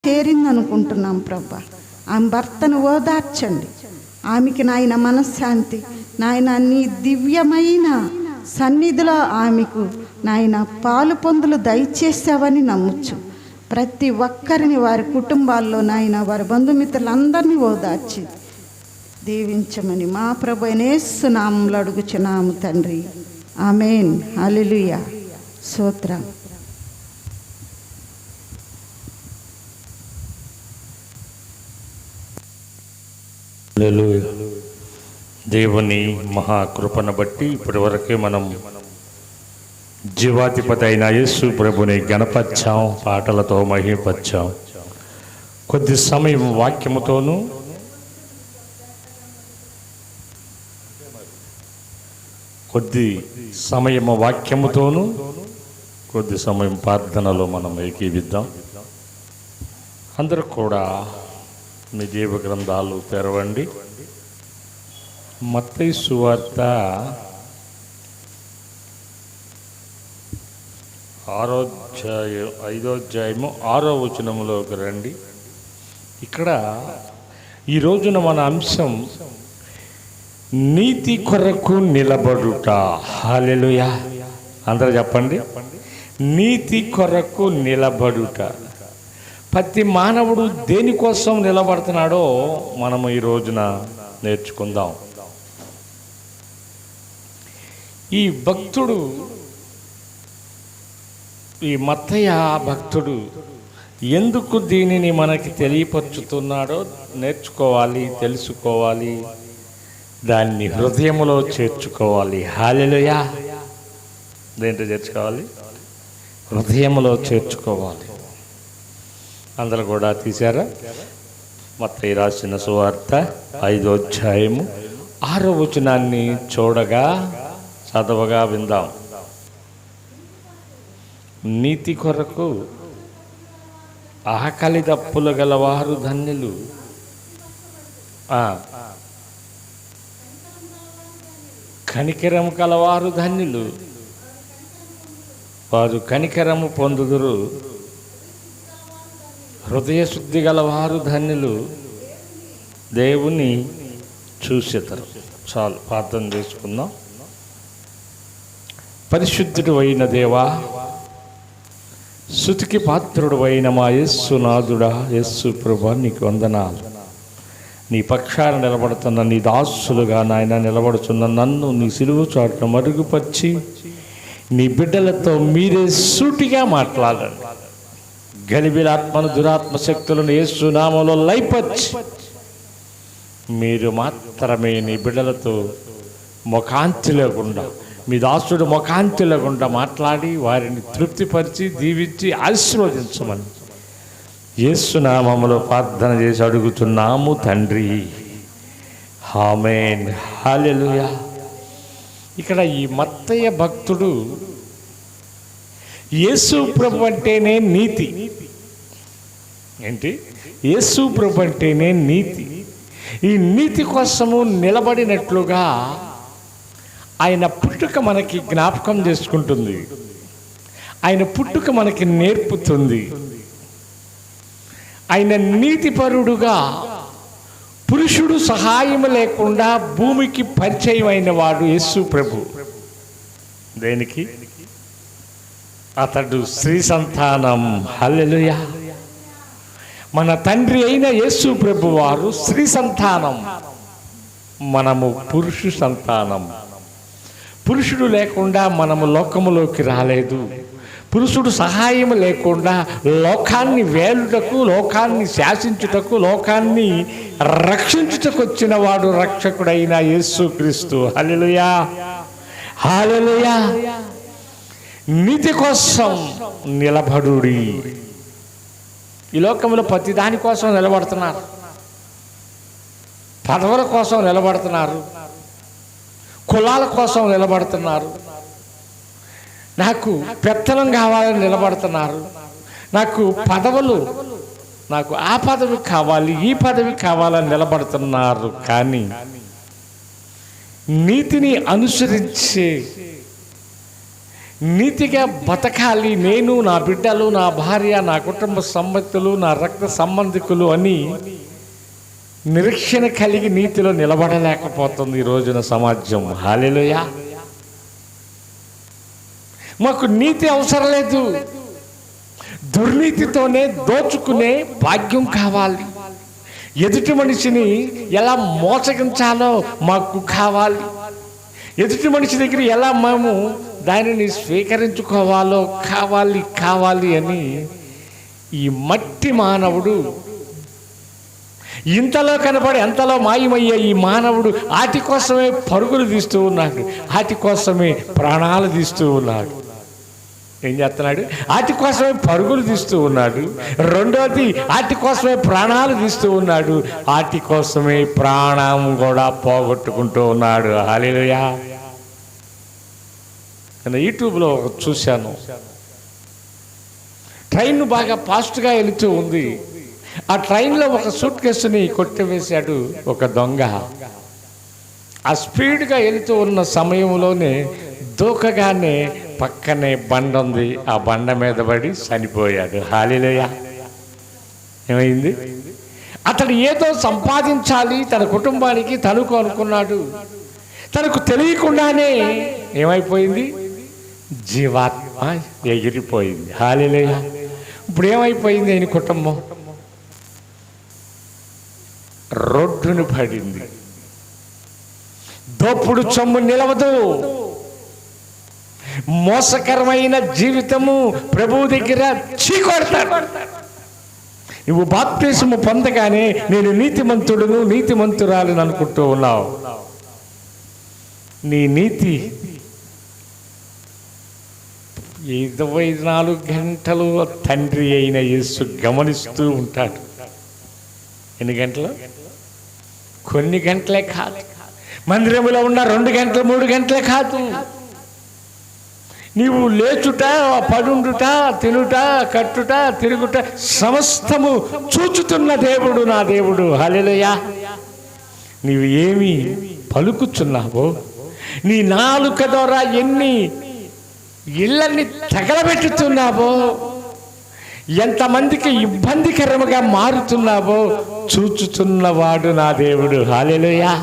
చేరిందనుకుంటున్నాం ప్రభా. ఆమె భర్తను ఓదార్చండి. ఆమెకి నాయన మనశ్శాంతి, నాయన నీ దివ్యమైన సన్నిధిలో ఆమెకు నాయన పాలు పొందులు దయచేసావని నమ్ముచ్చు. ప్రతి ఒక్కరిని వారి కుటుంబాల్లో నాయన వారి బంధుమిత్రులందరినీ ఓదార్చి దీవించమని మా ప్రభు యేసు నామములో అడుగుచున్నాము తండ్రి. ఆమేన్. హల్లెలూయా. స్తోత్రం. దేవుని మహాకృపను బట్టి ఇప్పటి వరకే మనం జీవాధిపతి అయిన యేసు ప్రభుని గణపరిచాం, పాటలతో మహిమపరిచాం. కొద్ది సమయం వాక్యముతోనూ కొద్ది సమయం ప్రార్థనలో మనం ఏకీవిద్దాం. అందరూ కూడా మీ జీవ గ్రంథాలు తెరవండి. మత్తయి సువార్త 5వ అధ్యాయము 6వ వచనములోకి రండి. ఇక్కడ ఈ రోజున మన అంశం నీతి కొరకు నిలబడుట. హల్లెలూయా. అందరూ చెప్పండి, నీతి కొరకు నిలబడుట. ప్రతి మానవుడు దేనికోసం నిలబడుతున్నాడో మనము ఈ రోజున నేర్చుకుందాం. ఈ భక్తుడు, ఈ మత్తయ్య భక్తుడు ఎందుకు దీనిని మనకి తెలియపరుచుతున్నాడో నేర్చుకోవాలి, తెలుసుకోవాలి, దాన్ని హృదయములో చేర్చుకోవాలి. హల్లెలూయా. దేంట్లో చేర్చుకోవాలి? హృదయములో చేర్చుకోవాలి. అందరూ కూడా తీశారా? మత్తయి రాసిన సువార్త 5వ అధ్యాయము 6వ వచనాన్ని చదవగా విందాం. నీతి కొరకు ఆకలి దప్పులు గలవారు ధన్యులు, కనికరము కలవారు ధన్యులు, వారు కనికరము పొందుదురు. హృదయ శుద్ధి గలవారు ధన్యులు, దేవుని చూసేతరు. చాలు, ప్రార్థన చేసుకుందాం. పరిశుద్ధుడు అయిన దేవా, స్తుతికి పాత్రుడు అయిన మా యేసు నాథుడా, యేసు ప్రభువా, నీకు వందనాలు. నీ పక్షాన నిలబడుతున్న నీ దాసులుగా నాయన నిలబడుతున్న నన్ను నీ సిలువ చాటున మరుగుపరిచి నీ బిడ్డలతో మీరే సూటిగా మాట్లాడండి. గలిబిలాత్మను, దురాత్మ శక్తులను యేసు నామములో లయపరిచి మీరు మాత్రమే నీ బిడ్డలతో ముఖాంతి లేకుండా, మీ దాసుడు ముఖాంతి లేకుండా మాట్లాడి వారిని తృప్తిపరిచి దీవించి ఆశీర్వదించమని యేసు నామములో ప్రార్థన చేసి అడుగుతున్నాము తండ్రి. ఆమేన్. హల్లెలూయా. ఇక్కడ ఈ మత్తయ్య భక్తుడు యేసు ప్రభు అంటేనే నీతి. ఏంటి? యేసు ప్రభు అంటేనే నీతి. ఈ నీతి కోసము నిలబడినట్లుగా ఆయన పుట్టుక మనకి జ్ఞాపకం చేసుకుంటుంది. ఆయన పుట్టుక మనకి నేర్పుతుంది. ఆయన నీతిపరుడుగా పురుషుడు సహాయం లేకుండా భూమికి పరిచయం అయిన వాడు యేసు ప్రభు. దేనికి? అతడు స్త్రీ సంతానం. హల్లెలూయా. మన తండ్రి అయిన యేసు ప్రభు వారు స్త్రీ సంతానం, మనము పురుషు సంతానం. పురుషుడు లేకుండా మనము లోకములోకి రాలేదు. పురుషుడు సహాయం లేకుండా లోకాన్ని వేలుటకు, లోకాన్ని శాసించుటకు, లోకాన్ని రక్షించుటకు వచ్చిన వాడు రక్షకుడైన యేసుక్రీస్తు. హల్లెలూయా. హల్లెలూయా. నీతి కోసం నిలబడుడి. ఈ లోకంలో ప్రతి దానికోసం నిలబడుతున్నారు. పదవుల కోసం నిలబడుతున్నారు, కులాల కోసం నిలబడుతున్నారు, నాకు పెత్తనం కావాలని నిలబడుతున్నారు, నాకు పదవులు, నాకు ఆ పదవి కావాలి, ఈ పదవి కావాలని నిలబడుతున్నారు. కానీ నీతిని అనుసరించే నీతిగా బతకాలి, నేను, నా బిడ్డలు, నా భార్య, నా కుటుంబ సంబంధికులు, నా రక్త సంబంధికులు అని నిరీక్షణ కలిగి నీతిలో నిలబడలేకపోతుంది ఈ రోజున సమాజం. హల్లెలూయా. మాకు నీతి అవసరం లేదు, దుర్నీతితోనే దోచుకునే భాగ్యం కావాలి. ఎదుటి మనిషిని ఎలా మోసగించాలో మాకు కావాలి. ఎదుటి మనిషి దగ్గర ఎలా మేము దానిని స్వీకరించుకోవాలో కావాలి అని ఈ మట్టి మానవుడు, ఇంతలో కనబడి అంతలో మాయమయ్యే ఈ మానవుడు వాటి కోసమే పరుగులు తీస్తూ ఉన్నాడు, వాటి కోసమే ప్రాణాలు తీస్తూ ఉన్నాడు. ఏం చేస్తున్నాడు? వాటి కోసమే పరుగులు తీస్తూ ఉన్నాడు. రెండోది, వాటి కోసమే ప్రాణాలు తీస్తూ ఉన్నాడు, వాటి కోసమే ప్రాణం కూడా పోగొట్టుకుంటూ ఉన్నాడు. హల్లెలూయా. నేను యూట్యూబ్లో చూశాను, ట్రైన్ బాగా ఫాస్ట్గా వెళుతూ ఉంది. ఆ ట్రైన్లో ఒక సూట్ కేసుని కొట్టివేశాడు ఒక దొంగ. ఆ స్పీడ్గా వెళుతూ ఉన్న సమయంలోనే దూకగానే పక్కనే బండ ఉంది, ఆ బండ మీద పడి చనిపోయాడు. హల్లెలూయా. ఏమైంది? అతడు ఏదో సంపాదించాలి తన కుటుంబానికి తనకు అనుకున్నాడు. తనకు తెలియకుండానే ఏమైపోయింది? జీవాత్మ ఎగిరిపోయింది. హల్లెలూయా. ఇప్పుడు ఏమైపోయింది? ఆయన కుటుంబం రోడ్డును పడింది. దోపుడు సొమ్ము నిలవదు, మోసకరమైన జీవితము ప్రభువు దగ్గర చీకొడతాడు. నువ్వు బాప్తిస్మము పొందగానే నేను నీతిమంతుడును నీతిమంతురాలను అనుకుంటూ ఉన్నావు. నీ నీతి 24 గంటలు తండ్రి అయిన యేసు గమనిస్తూ ఉంటాడు. ఎన్ని గంటలు? కొన్ని గంటలే కాదు, మందిరంలో ఉన్న 2 గంటలు 3 గంటలే కాదు. నీవు లేచుట, పడుండుట, తినుట, కట్టుట, తిరుగుట సమస్తము చూచుతున్న దేవుడు నా దేవుడు. హల్లెలూయా. నీవు ఏమి పలుకుచున్నావో, నీ నాలుక ద్వారా ఎన్ని ఇళ్ళని తగలబెట్టుతున్నావో, ఎంతమందికి ఇబ్బందికరముగా మారుతున్నావో చూచుతున్నవాడు నా దేవుడు. హల్లెలూయా.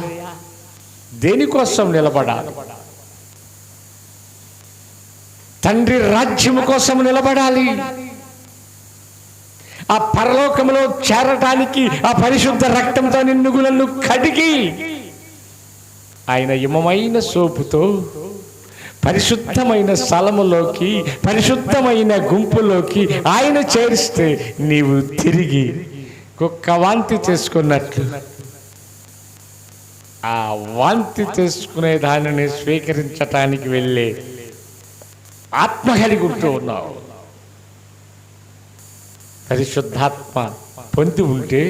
దేనికోసం నిలబడాలి? తండ్రి రాజ్యము కోసం నిలబడాలి. ఆ పరలోకములో చేరటానికి ఆ పరిశుద్ధ రక్తంతో నిన్నుగులను కడిగి ఆయన ఇమమైన సోపుతో పరిశుద్ధమైన స్థలములోకి, పరిశుద్ధమైన గుంపులోకి ఆయన చేరిస్తే నీవు తిరిగి కుక్క వాంతి చేసుకున్నట్లు ఆ వాంతి చేసుకునే దానిని స్వీకరించటానికి వెళ్ళే ఆత్మ కలిగి ఉంటూ ఉన్నావు. పరిశుద్ధాత్మ పొంది ఉంటే,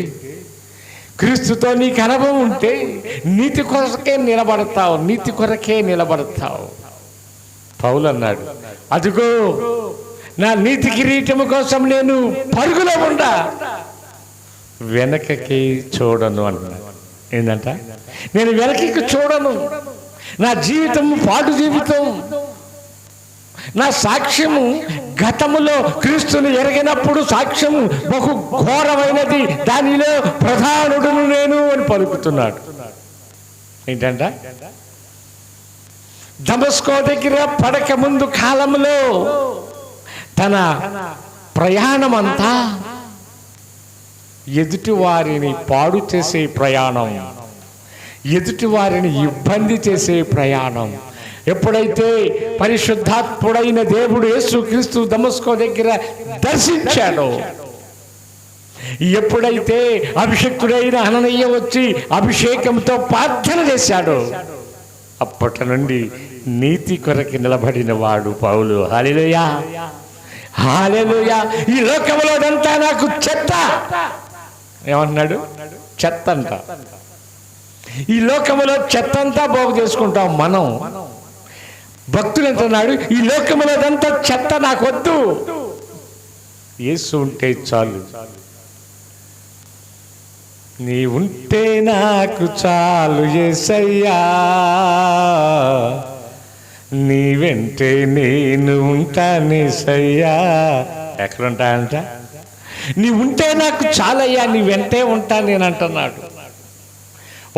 క్రీస్తుతో నీకు అనుభవం ఉంటే నీతి కొరకే నిలబడతావు, నీతి కొరకే నిలబడతావు. పౌలు అన్నాడు, అదిగో నా నీతి కిరీటము కోసం నేను పరుగులో ఉండా, వెనకకి చూడను అన్నాడు. ఏంటంట? నేను వెనకకి చూడను. నా జీవితం పాడు జీవితం, నా సాక్ష్యము గతములో క్రీస్తుని ఎరగినప్పుడు సాక్ష్యము బహు ఘోరమైనది, దానిలో ప్రధానుడును నేను అని పలుకుతున్నాడు. ఏంటంట? దమస్కో దగ్గర పడక ముందు కాలంలో తన ప్రయాణం అంతా ఎదుటి వారిని పాడు చేసే ప్రయాణం, ఎదుటి వారిని ఇబ్బంది చేసే ప్రయాణం. ఎప్పుడైతే పరిశుద్ధాత్ముడైన దేవుడు యేసుక్రీస్తు దమస్కో దగ్గర దర్శించాడో, ఎప్పుడైతే అభిషక్తుడైన హననీయ వచ్చి అభిషేకంతో ప్రార్థన చేశాడో, అప్పటి నుండి నీతి కొరకు నిలబడిన వాడు పౌలు. హల్లెలూయా. హల్లెలూయా. ఈ లోకంలోదంతా నాకు చెత్త. ఏమన్నాడు? చెత్త అంట. ఈ లోకములో చెత్త అంతా బాగు చేసుకుంటాం మనం. భక్తులు అంటున్నాడు, ఈ లోకములోదంతా చెత్త నాకొద్దు, యేసు ఉంటే చాలు. నీ ఉంటే నాకు చాలు యేసయ్యా, నీ వెంటే నేను ఉంటానేసయ్యా. ఎక్కడుంటానంట? నీ ఉంటే నాకు చాలయ్యా, నీ వెంటే ఉంటా నేను అంటున్నాడు.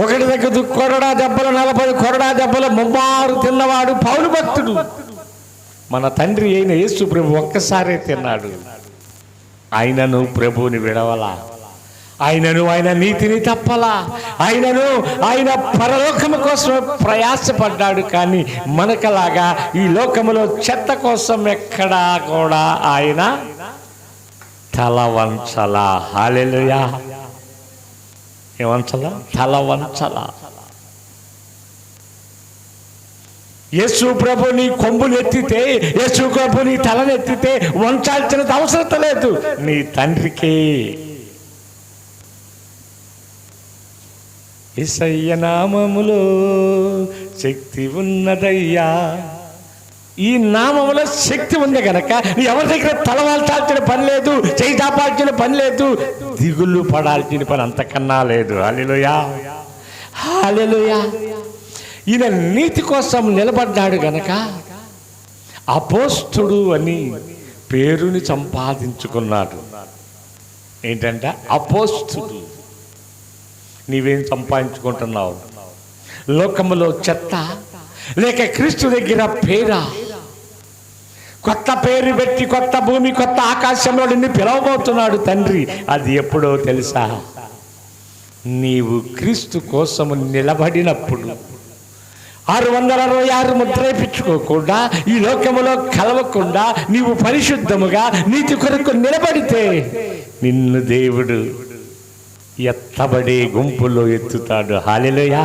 ఒకటి దగ్గర కొరడా దెబ్బలు 40 కొరడా దెబ్బలు ముమ్మారు తిన్నవాడు పౌలు భక్తుడు. మన తండ్రి అయిన యేసు ప్రభు ఒక్కసారే తిన్నాడు. ఆయనను ప్రభువుని విడవలా, ఆయనను ఆయన నీతిని తప్పలా, ఆయన పరలోకము కోసం ప్రయాసపడ్డాడు. కానీ మనకలాగా ఈ లోకములో చెత్త కోసం ఎక్కడా కూడా ఆయన తల వంచలా. హల్లెలూయా. ఏమంచలా? తల వంచలా. యేసు ప్రభుని కొమ్ములు ఎత్తితే, యేసు ప్రభుని తలనెత్తితే వంచాల్సినది అవసరం లేదు. నీ తండ్రికే. యేసయ్య నామములో శక్తి ఉన్నదయ్యా. ఈ నామములో శక్తి ఉంది గనక నీ ఎవరి దగ్గర తలవాల్చాల్సిన పని లేదు, చేయి చాపాల్సిన పని లేదు, దిగులు పడాల్సిన పని అంతకన్నా లేదు. హల్లెలూయా, హల్లెలూయా. ఈయన నీతి కోసం నిలబడ్డాడు గనక అపోస్తుడు అని పేరుని సంపాదించుకున్నాడు. ఏంటంటే అపోస్తుడు. నీవేం సంపాదించుకుంటున్నావు? లోకములో చెత్త లేక క్రీస్తు దగ్గర పేరా? కొత్త పేరు పెట్టి కొత్త భూమి కొత్త ఆకాశంలో నిన్ను పిలవబోతున్నాడు తండ్రి. అది ఎప్పుడో తెలుసా? నీవు క్రీస్తు కోసము నిలబడినప్పుడు 666 ముద్రేపించుకోకుండా, ఈ లోకములో కలవకుండా నీవు పరిశుద్ధముగా నీతి కొరకు నిలబడితే నిన్ను దేవుడు ఎత్తబడే గుంపులో ఎత్తుతాడు. హల్లెలూయా.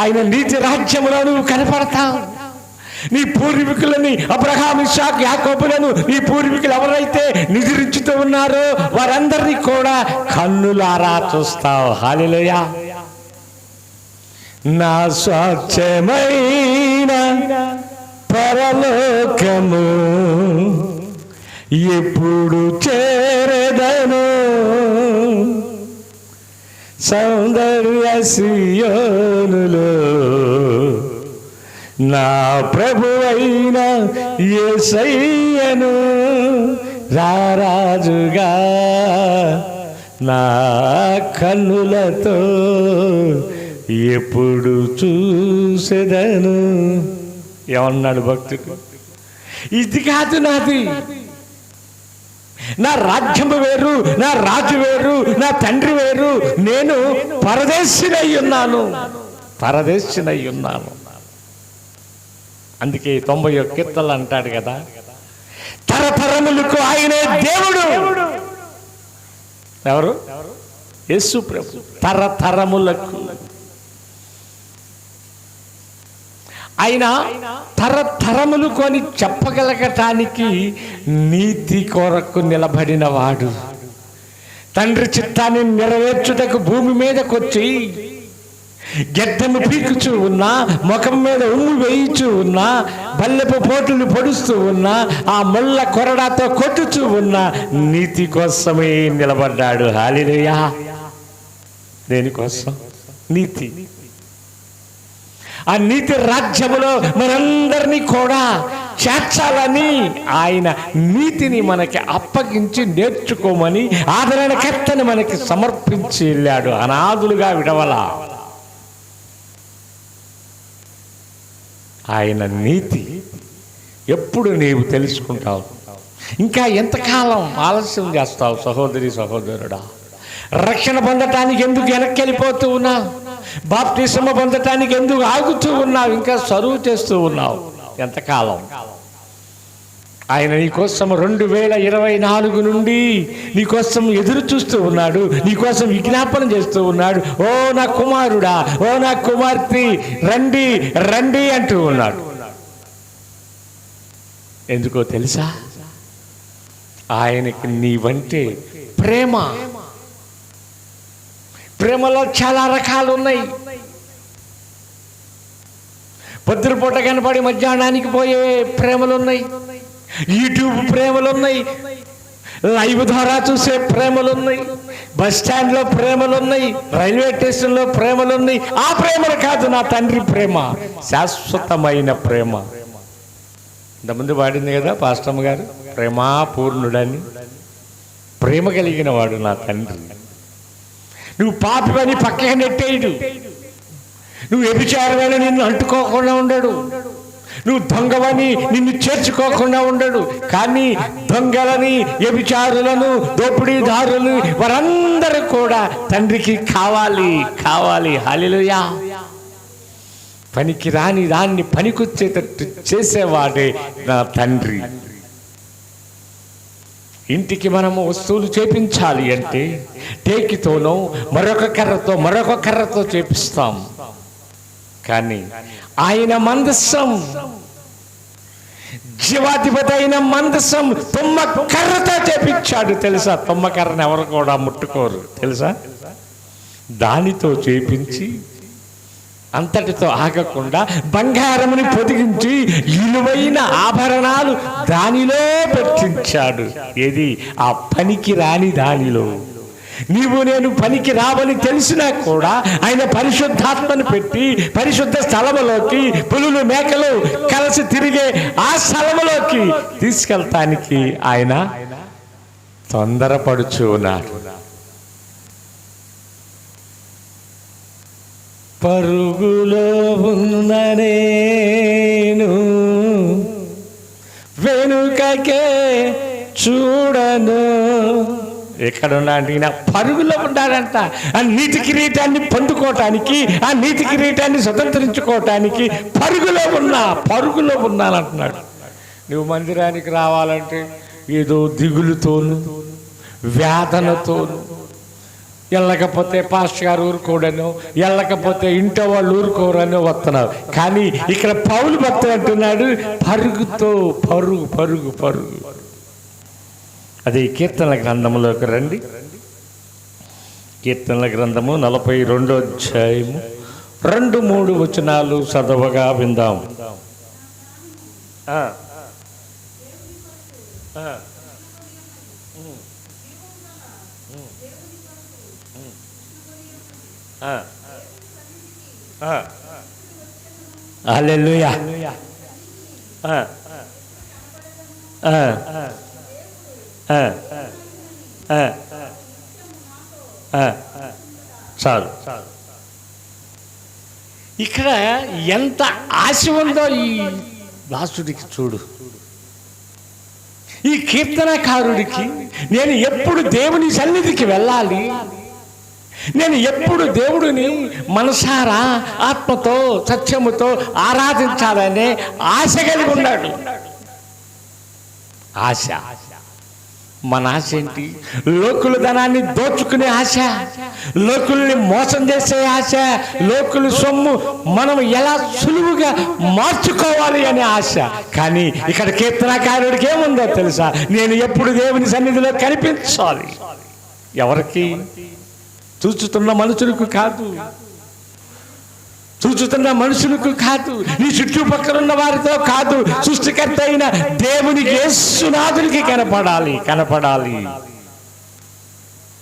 ఆయన నీతి రాజ్యములో నువ్వు కనపడతావు. నీ పూర్వీకులని అబ్రహాము, ఇస్సాకు, యాకోబులను నీ పూర్వీకులు ఎవరైతే నిద్రించుతూ ఉన్నారో వారందరినీ కూడా కన్నులారా చూస్తావు. హల్లెలూయా. నా స్వచ్ఛమైన పరలోకము ఎప్పుడు చేరదను, సౌందర్య సియోనులో నా ప్రభువైన యేసయ్యను రారాజుగా నా కన్నులతో ఎప్పుడు చూసేదను. ఏమన్నాడు భక్తుడు? ఇది కాదు నాది, నా రాజ్యము వేరు, నా రాజు వేరు, నా తండ్రి వేరు, నేను పరదేశినై ఉన్నాను. అందుకే 91 కీర్తనలు అంటాడు కదా, తరతరములకు ఆయనే దేవుడు. ఎవరు? యేసు ప్రభు. తరతరములకు ఆయన తరతరములు కొని చెప్పగలగటానికి నీతి కొరకు నిలబడిన వాడు. తండ్రి చిత్తాన్ని నెరవేర్చుటకు భూమి మీదకొచ్చి గెడ్డము పీకుచూ ఉన్నా, ముఖం మీద ఉమ్ము వేయిచూ ఉన్నా, బల్లెపు పోటులు పొడుస్తూ ఉన్నా, ఆ ముళ్ళ కొరడాతో కొట్టుచూ ఉన్నా నీతి కోసమే నిలబడ్డాడు. హల్లెలూయా. దేనికోసం? నీతి. ఆ నీతి రాజ్యములో మనందరినీ కూడా చేర్చాలని ఆయన నీతిని మనకి అప్పగించి నేర్చుకోమని ఆదరణకర్తని మనకి సమర్పించి వెళ్ళాడు. అనాథులుగా విడవల. ఆయన నీతి ఎప్పుడు నీవు తెలుసుకుంటావు? ఇంకా ఎంతకాలం ఆలస్యం చేస్తావు సహోదరి సహోదరుడా? రక్షణ పొందటానికి ఎందుకు వెనక్కి వెళ్ళిపోతూ ఉన్నావు? బాప్టిజం పొందటానికి ఎందుకు ఆగుతూ ఉన్నావు? ఇంకా సరువు చేస్తూ ఉన్నావు ఎంతకాలం? ఆయన నీకోసం 2024 నుండి నీకోసం ఎదురు చూస్తూ ఉన్నాడు, నీకోసం విజ్ఞాపన చేస్తూ ఉన్నాడు. ఓ నా కుమారుడా, ఓ నా కుమార్తె, రండి రండి అంటూ ఉన్నాడు. ఎందుకో తెలుసా? ఆయనకి నీవంటే ప్రేమ. ప్రేమలో చాలా రకాలు ఉన్నాయి. పొద్దుపూట కనపడి మధ్యాహ్నానికి పోయే ప్రేమలు ఉన్నాయి, యూట్యూబ్ ప్రేమలు ఉన్నాయి, లైవ్ ద్వారా చూసే ప్రేమలున్నాయి, బస్ స్టాండ్లో ప్రేమలున్నాయి, రైల్వే స్టేషన్లో ప్రేమలున్నాయి. ఆ ప్రేమలు కాదు నా తండ్రి ప్రేమ, శాశ్వతమైన ప్రేమ. ఇంతకుముందు వాడింది కదా పాస్టమ్మ గారు, ప్రేమాపూర్ణుడని. ప్రేమ కలిగిన వాడు నా తండ్రి. నువ్వు పాపివని పక్కగా నెట్టేయడు, నువ్వు వ్యభిచారమని నిన్ను అంటుకోకుండా ఉండడు, నువ్వు దొంగవని నిన్ను చేర్చుకోకుండా ఉండడు. కానీ దొంగలని, వ్యభిచారులను, దోపిడీదారులను వారందరూ కూడా తండ్రికి కావాలి కావాలి. హల్లెలూయా. పనికి రాని దాన్ని పనికొచ్చేటట్టు చేసేవాడే నా తండ్రి. ఇంటికి మనము వస్తువులు చేపించాలి అంటే టేకితోనో మరొక కర్రతో చేపిస్తాం. కానీ ఆయన మందసం, జీవాధిపతి అయిన మందసం తుమ్మ కర్రతో చేపించాడు తెలుసా? తుమ్మ కర్రను ఎవరు కూడా ముట్టుకోరు తెలుసా? దానితో చేపించి అంతటితో ఆగకుండా బంగారముని పొదిగించి విలువైన ఆభరణాలు దానిలో పెట్టించాడు. ఏది? ఆ పనికి రాని దానిలో. నీవు నేను పనికి రావని తెలిసినా కూడా ఆయన పరిశుద్ధాత్మను పెట్టి పరిశుద్ధ స్థలములోకి, పులులు మేకలు కలిసి తిరిగే ఆ స్థలములోకి తీసుకెళ్తానికి ఆయన తొందరపడుచు ఉన్నాడు. పరుగులో ఉన్న నేను వెనుకకే చూడను. ఎక్కడున్నా అంటే ఈయన పరుగులో ఉన్నాడంట. ఆ నీతి కిరీటాన్ని పొందుకోవటానికి, ఆ నీతి కిరీటాన్ని స్వతంత్రించుకోవటానికి పరుగులో ఉన్నానంటున్నాడు. నువ్వు మందిరానికి రావాలంటే ఏదో దిగులుతోను, వేదనతోను, వెళ్ళకపోతే పాస్టర్ గారు ఊరుకోడను, వెళ్ళకపోతే ఇంట్లో వాళ్ళు ఊరుకోరని వస్తున్నావు. కానీ ఇక్కడ పౌలు భక్తుడు అంటున్నాడు పరుగుతో, పరుగు. అదే కీర్తనల గ్రంథంలోకి రండి. కీర్తనల గ్రంథము 42వ అధ్యాయము 2-3 వచనాలు చదవగా విందాం. హల్లెలూయా. చాలు. ఇక్కడ ఎంత ఆశ ఉందో ఈ దాసుడికి చూడు. ఈ కీర్తనకారుడికి నేను ఎప్పుడు దేవుని సన్నిధికి వెళ్ళాలి, నేను ఎప్పుడు దేవుడిని మనసారా ఆత్మతో సత్యముతో ఆరాధించాలనే ఆశ కలిగి ఉన్నాడు. ఆశ. మన ఆశ ఏంటి? లోకుల ధనాన్ని దోచుకునే ఆశ, లోకుల్ని మోసం చేసే ఆశ, లోకుల సొమ్ము మనం ఎలా సులువుగా మార్చుకోవాలి అనే ఆశ. కానీ ఇక్కడ కీర్తనకారుడికి ఏముందో తెలుసా? నేను ఎప్పుడు దేవుని సన్నిధిలో కనిపించాలి. ఎవరికి? చూచుతున్న మనుషులకు కాదు, నీ చుట్టుపక్కల ఉన్న వారితో కాదు, సృష్టికర్త అయిన దేవునికి, యేసునాథునికి కనపడాలి.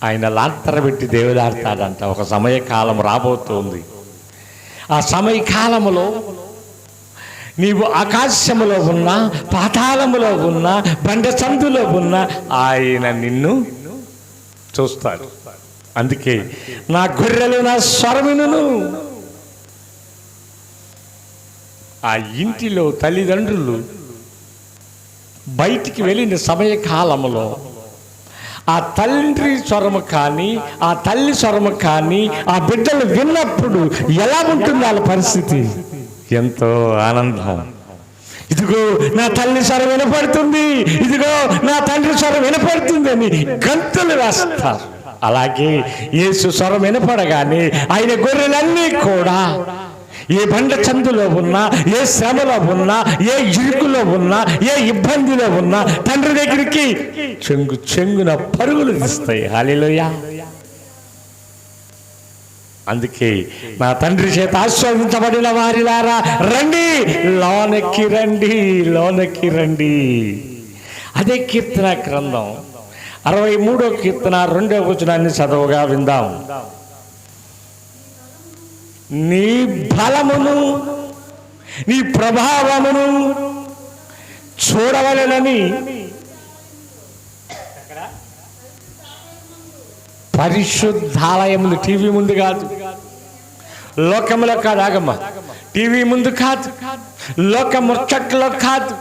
ఆయన లాంతర పెట్టి దేవులాడతాడంట. ఒక సమయకాలం రాబోతోంది. ఆ సమయకాలములో నీవు ఆకాశములో ఉన్నా, పాతాళములో ఉన్నా, బండ సందులో ఉన్నా ఆయన నిన్ను చూస్తాడు. అందుకే నా గొర్రెలు నా స్వరమును. ఆ ఇంటిలో తల్లిదండ్రులు బయటికి వెళ్ళిన సమయకాలంలో ఆ తండ్రి స్వరము కానీ, ఆ తల్లి స్వరము కానీ ఆ బిడ్డలు విన్నప్పుడు ఎలా ఉంటుంది వాళ్ళ పరిస్థితి? ఎంతో ఆనందం. ఇదిగో నా తల్లి స్వరం వినపడుతుంది, ఇదిగో నా తండ్రి స్వరం వినపడుతుంది అని గంతులు వేస్తారు. అలాగే యేసు స్వరం వినపడగానే ఆయన గొర్రెలన్నీ కూడా ఏ బండ చందులో ఉన్నా, ఏ శ్రమలో ఉన్నా, ఏ ఇరుకులో ఉన్నా, ఏ ఇబ్బందిలో ఉన్నా తండ్రి దగ్గరికి చెంగున పరుగులు తీస్తాయి. హల్లెలూయా. అందుకే నా తండ్రి చేత ఆశీర్వదించబడిన వారిలారా రండి, లోనకి రండి. అదే కీర్తన గ్రంథం 63వ కీర్తన 2వ వచనాన్ని చదవగా విందాం. నీ బలమును నీ ప్రభావమును చూడవలెనని పరిశుద్ధాలయములు, టీవీ ముందు కాదు, లోకములో కాదు, ఆగమ్మ, టీవీ ముందు కాదు, లోక ముచ్చట్లో కాదు,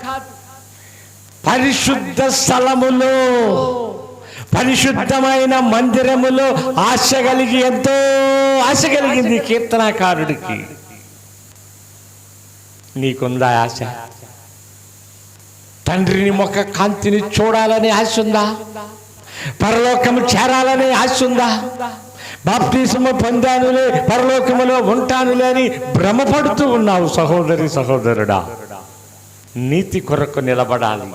పరిశుద్ధ స్థలములో, పరిశుద్ధమైన మందిరములో ఆశ కలిగి, ఎంతో ఆశ కలిగింది కీర్తనాకారుడికి. నీకుందా ఆశ? తండ్రిని ముఖ కాంతిని చూడాలని ఆశ ఉందా? పరలోకము చేరాలని ఆశ ఉందా? బాప్తిసము పొందానులే, పరలోకములో ఉంటానులే అని భ్రమపడుతూ ఉన్నావు సహోదరి, సహోదరుడా. నీతి కొరకు నిలబడాలి,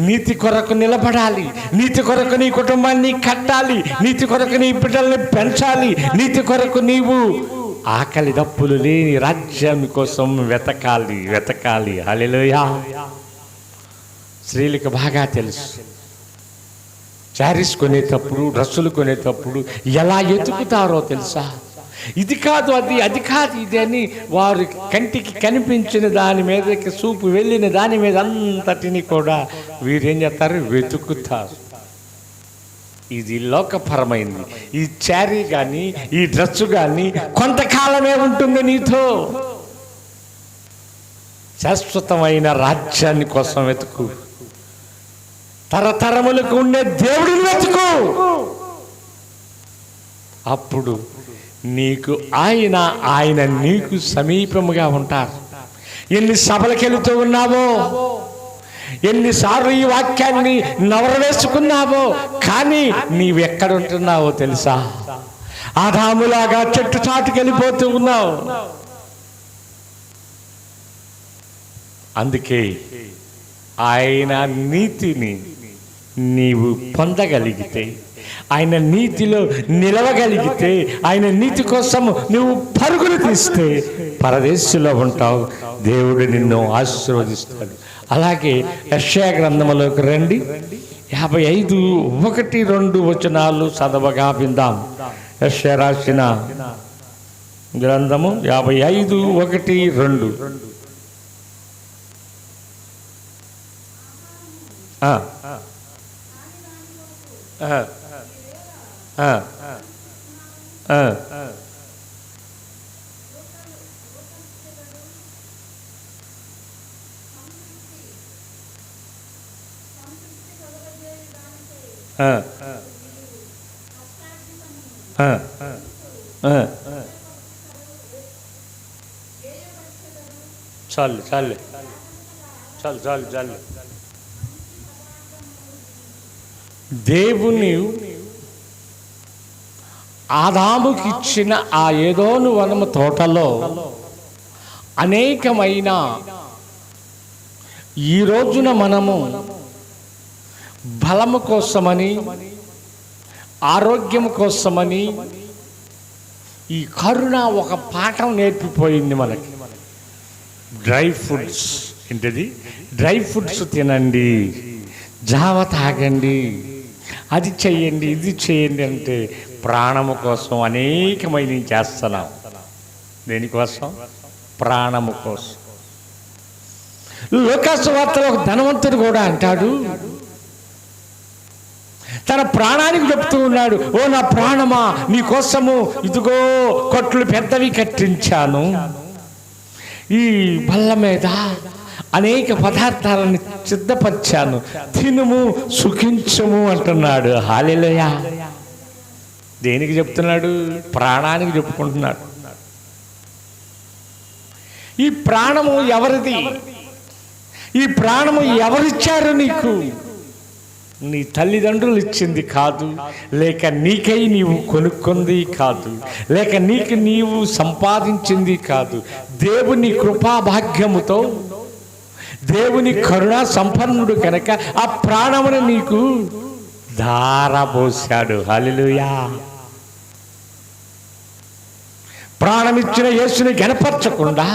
నీతి కొరకు నిలబడాలి, నీతి కొరకు నీ కుటుంబాన్ని కట్టాలి, నీతి కొరకు నీ బిడ్డల్ని పెంచాలి, నీతి కొరకు నీవు ఆకలి దప్పులు లేని రాజ్యం కోసం వెతకాలి, వెతకాలి. హల్లెలూయా. స్త్రీలకు బాగా తెలుసు, శారీస్ కొనేటప్పుడు, డ్రెస్సులు కొనేటప్పుడు ఎలా ఎతుకుతారో తెలుసా? ఇది కాదు అది, అది కాదు ఇది అని వారు కంటికి కనిపించిన దాని మీదకి చూపు వెళ్ళిన దాని మీద అంతటిని కూడా వీరేం చేస్తారు? వెతుకుతారు. ఇది లోకపరమైంది. ఈ శారీ కానీ ఈ డ్రెస్సు కానీ కొంతకాలమే ఉంటుంది నీతో. శాశ్వతమైన రాజ్యాన్ని కోసం వెతుకు, తరతరములకు ఉండే దేవుడిని వెతుకు. అప్పుడు నీకు ఆయన, ఆయన నీకు సమీపముగా ఉంటారు. ఎన్ని సభలకు వెళుతూ ఉన్నావో, ఎన్నిసార్లు ఈ వాక్యాన్ని నవరవేసుకున్నావో, కానీ నీవెక్కడుంటున్నావో తెలుసా? ఆదాములాగా చెట్టు చాటుకు వెళ్ళిపోతూ ఉన్నావు. అందుకే ఆయన నీతిని నీవు పొందగలిగితే, ఆయన నీతిలో నిలవగలిగితే, ఆయన నీతి కోసం నువ్వు పరుగులు తీస్తే పరదేశంలో ఉంటావు. దేవుడు నిన్ను ఆశీర్వదిస్తాడు. అలాగే యెషయా గ్రంథములోకి రండి. 55:1-2 వచనాలు చదవగా విందాం. యెషయా రాసిన గ్రంథము 55:1-2. చాలు చాలు చాలు చాలు చాలు. దేవుని ఆదాముకి ఇచ్చిన ఆ ఏదోను వనము తోటలో అనేకమైన, ఈ రోజున మనము బలము కోసమని, ఆరోగ్యం కోసమని ఈ కరుణ ఒక పాఠం నేర్పిపోయింది మనకి. డ్రై ఫుడ్స్, ఏంటిది? డ్రై ఫుడ్స్ తినండి, జావ తాగండి, అది చెయ్యండి, ఇది చేయండి అంటే ప్రాణము కోసం అనేకమైన చేస్తున్నాం. దేనికోసం? ప్రాణము కోసం. లూకాసు వార్తలో ఒక ధనవంతుడు కూడా అంటాడు, తన ప్రాణానికి చెప్తూ ఉన్నాడు, ఓ నా ప్రాణమా, నీ కోసము ఇదిగో కొట్లు పెద్దవి కట్టించాను, ఈ బల్ల మీద అనేక పదార్థాలను సిద్ధపరిచాను, తినుము సుఖించుము అంటున్నాడు. హల్లెలూయా. దేనికి చెప్తున్నాడు? ప్రాణానికి చెప్పుకుంటున్నాడు. ఈ ప్రాణము ఎవరిది? ఈ ప్రాణము ఎవరిచ్చారు నీకు? నీ తల్లిదండ్రులు ఇచ్చింది కాదు, లేక నీకై నీవు కొనుక్కుంది కాదు, లేక నీకు నీవు సంపాదించింది కాదు. దేవుని కృపాభాగ్యముతో, దేవుని కరుణా సంపన్నుడు కనుక ఆ ప్రాణమును నీకు ధారపోశాడు. హల్లెలూయా. ప్రాణమిచ్చిన యేసుని గణపరచకుండా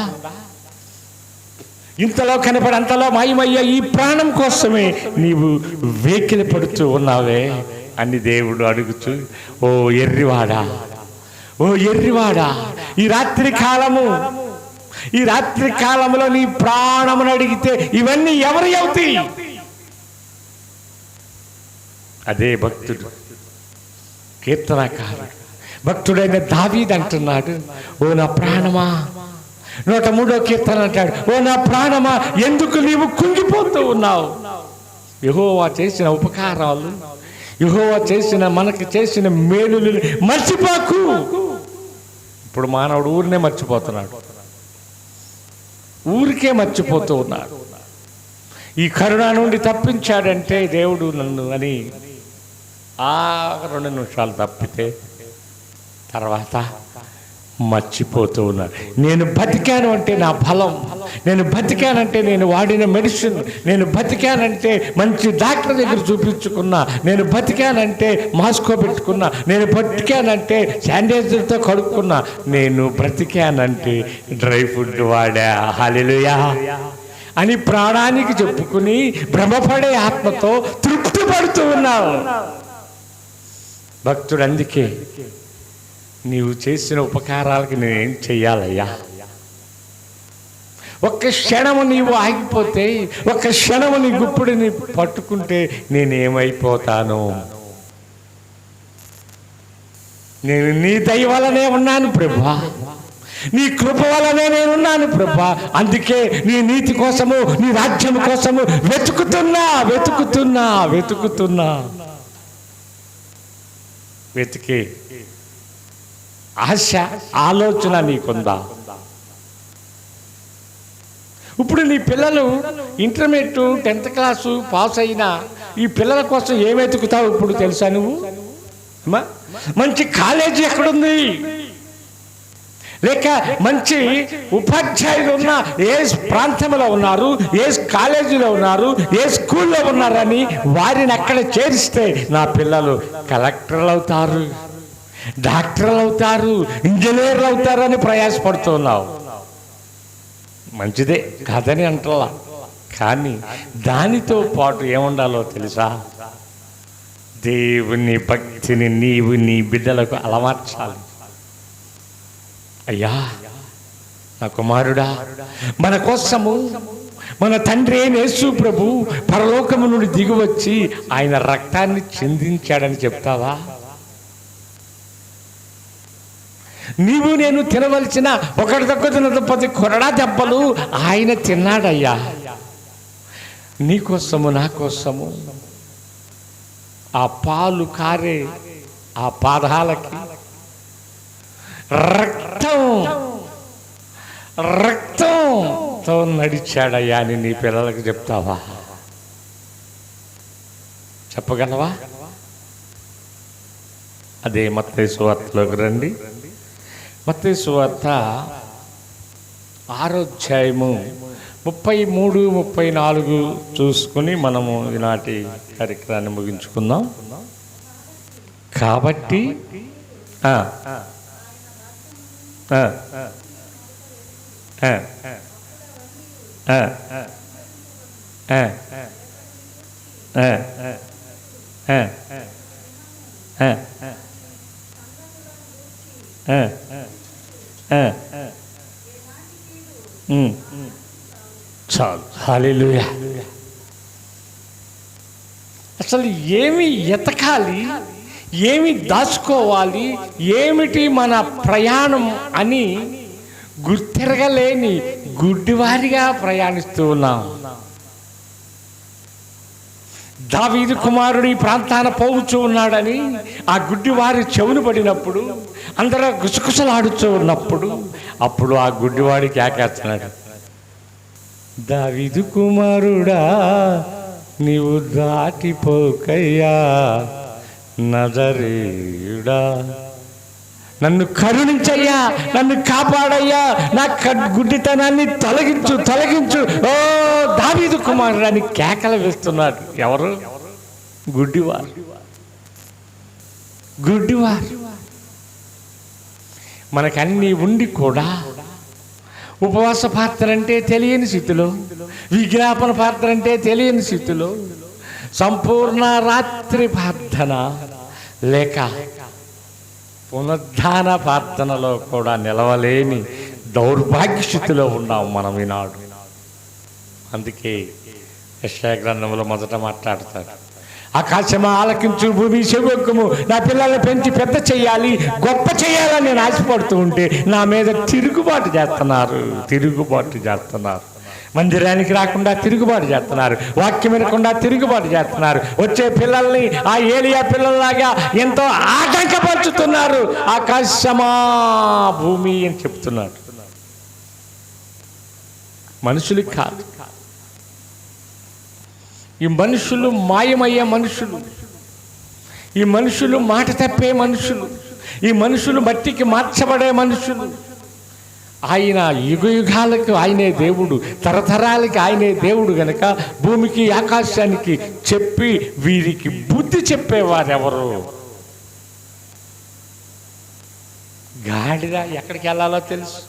ఇంతలో కనపడి అంతలో మాయమయ్యా ఈ ప్రాణం కోసమే నీవు వేకిలి పడుతూ ఉన్నావే అని దేవుడు అడుగుతూ, ఓ ఎర్రివాడా, ఓ ఎర్రివాడా, ఈ రాత్రి కాలములో నీ ప్రాణమును అడిగితే ఇవన్నీ ఎవరి అవుతాయి? అదే భక్తుడు, కీర్తనకారుడు, భక్తుడైన దావీదు అంటున్నాడు, ఓ నా ప్రాణమా, 103వ కీర్తన అంటాడు, ఓ నా ప్రాణమా ఎందుకు నీవు కుంగిపోతూ ఉన్నావు? యెహోవా చేసిన ఉపకారాలు, యెహోవా మనకి చేసిన మేలులు మర్చిపోకు. ఇప్పుడు మానవుడు ఊరినే మర్చిపోతున్నాడు, ఊరికే మర్చిపోతూ ఉన్నాడు. ఈ కరుణ నుండి తప్పించాడంటే దేవుడు నన్ను అని 2 నిమిషాలు తప్పితే తర్వాత మర్చిపోతూ ఉన్నాడు. నేను బతికాను అంటే నా బలం, నేను బతికానంటే నేను వాడిన మెడిసిన్, నేను బతికానంటే మంచి డాక్టర్ దగ్గర చూపించుకున్నా, నేను బతికానంటే మాస్కో పెట్టుకున్నా, నేను బతికానంటే శానిటైజర్తో కడుక్కున్నా, నేను బ్రతికానంటే డ్రై ఫుడ్ వాడా, హల్లెలూయా అని ప్రాణానికి చెప్పుకుని భ్రమపడే ఆత్మతో తృప్తి పడుతూ ఉన్నావు భక్తుడు. అందుకే నీవు చేసిన ఉపకారాలకి నేనేం చెయ్యాలయ్యా? ఒక్క క్షణము నీవు ఆగిపోతే, ఒక్క క్షణము నీ గుప్పుడిని పట్టుకుంటే నేనేమైపోతాను? నేను నీ దయ వలనే ఉన్నాను ప్రభువా, నీ కృప వలనే నేనున్నాను ప్రభువా. అందుకే నీ నీతి కోసము, నీ రాజ్యం కోసము వెతుకుతున్నా. వెతికే ఆశ, ఆలోచన నీకుందా? ఇప్పుడు నీ పిల్లలు ఇంటర్మీడియట్ 10th క్లాసు పాస్ అయినా ఈ పిల్లల కోసం ఏం వెతుకుతావు ఇప్పుడు తెలుసా? నువ్వు మంచి కాలేజీ ఎక్కడుంది, లేక మంచి ఉపాధ్యాయులు ఉన్న ఏ ప్రాంతంలో ఉన్నారు, ఏ కాలేజీలో ఉన్నారు, ఏ స్కూల్లో ఉన్నారని వారిని అక్కడ చేరిస్తే నా పిల్లలు కలెక్టర్లు అవుతారు, డాక్టర్లు అవుతారు, ఇంజనీర్లు అవుతారు అని ప్రయాసపడుతున్నావు. మంచిదే కాదని అంటలా, కానీ దానితో పాటు ఏముండాలో తెలుసా? దేవుని భక్తిని నీవు నీ బిడ్డలకు అలవర్చాలి. అయ్యా నా కుమారుడా, మన కోసము మన తండ్రి అయిన యేసు ప్రభు పరలోకము నుండి దిగివచ్చి ఆయన రక్తాన్ని చిందించాడని చెప్తావా? నీవు నేను తినవలసిన ఒకటి తక్కువ 10 కొరడా దెబ్బలు ఆయన తిన్నాడయ్యా నీకోసము, నా కోసము. ఆ పాలు కారే ఆ పాదాలకి రక్తంతో నడిచాడయ్యా అని నీ పిల్లలకు చెప్తావా? చెప్పగలవా? అదే మత్తయి సువార్తలోకి రండి. మత్తయి సువార్త 6వ అధ్యాయము 33, 34 చూసుకుని మనము ఈనాటి కార్యక్రమాన్ని ముగించుకుందాం. కాబట్టి చాలు, హల్లెలూయా. అసలు ఏమి ఎతకాలి, ఏమి దాచుకోవాలి, ఏమిటి మన ప్రయాణం అని గుర్తిరగలేని గుడ్డివారిగా ప్రయాణిస్తూ ఉన్నాం. దావీదు కుమారుడు ఈ ప్రాంతాన పోవచ్చు ఉన్నాడని ఆ గుడ్డివారి చెవును పడినప్పుడు, అందరూ గుసగుసలాడుతూ ఉన్నప్పుడు, అప్పుడు ఆ గుడ్డివాడికి ఆకేస్తున్నాడు, దావీదు కుమారుడా నీవు దాటిపోకయ్యా నజరేయుడా, నన్ను కరుణించయ్యా, నన్ను కాపాడయ్యా, నా గుడ్డితనాన్ని తొలగించు, ఓ దావీదు కుమారుడు అని కేకలు వేస్తున్నాడు. ఎవరు? గుడ్డివారు. మనకన్నీ ఉండి కూడా ఉపవాస ప్రార్థన అంటే తెలియని స్థితిలో, విజ్ఞాపన ప్రార్థన అంటే తెలియని స్థితిలో, సంపూర్ణ రాత్రి ప్రార్థన లేక పునరుద్ధాన ప్రార్థనలో కూడా నిలవలేని దౌర్భాగ్య స్థితిలో ఉన్నాం మనం ఈనాడు. అందుకే యెషయా గ్రంథంలో మొదట మాట్లాడతాడు, ఆకాశమా ఆలకించు, భూమి చెవియొగ్గుము, నా పిల్లల్ని పెంచి పెద్ద చెయ్యాలి, గొప్ప చెయ్యాలని నేను ఆశపడుతూ ఉంటే నా మీద తిరుగుబాటు చేస్తున్నారు. మందిరానికి రాకుండా తిరుగుబాటు చేస్తున్నారు, వాక్యం వినకుండా తిరుగుబాటు చేస్తున్నారు, వచ్చే పిల్లల్ని ఆ ఏలియా పిల్లల్లాగా ఎంతో ఆటంకపరుచుతున్నారు. ఆకాశమా భూమి అని చెప్తున్నాడు. మనుషులకి కాదు, ఈ మనుషులు మాయమయ్యే మనుషులు, ఈ మనుషులు మాట తప్పే మనుషులు, ఈ మనుషులు మట్టికి మార్చబడే మనుషులు. ఆయన యుగయుగాలకు ఆయనే దేవుడు, తరతరాలకి ఆయనే దేవుడు గనక భూమికి ఆకాశానికి చెప్పి వీరికి బుద్ధి చెప్పేవారెవరు? గాడిద ఎక్కడికి వెళ్ళాలో తెలుసు,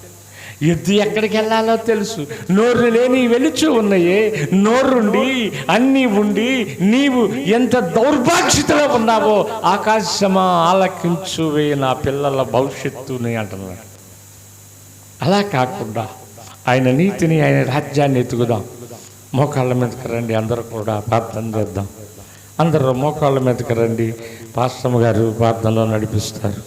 ఎద్దు ఎక్కడికి వెళ్ళాలో తెలుసు. నోరు లేని వెలుచు ఉన్నాయే, నోరుండి అన్నీ ఉండి నీవు ఎంత దౌర్భాగ్యతలో ఉన్నావో, ఆకాశమా ఆలకించువే నా పిల్లల భవిష్యత్తుని అంటున్నాడు. అలా కాకుండా ఆయన నీతిని, ఆయన రాజ్యాన్ని ఎత్తుకుదాం. మోకాళ్ళ మీదకి రండి, అందరూ కూడా ప్రార్థన చేద్దాం. అందరూ మోకాళ్ళ మీదకి రండి, పాస్టమ్ గారు ప్రార్థనలో నడిపిస్తారు.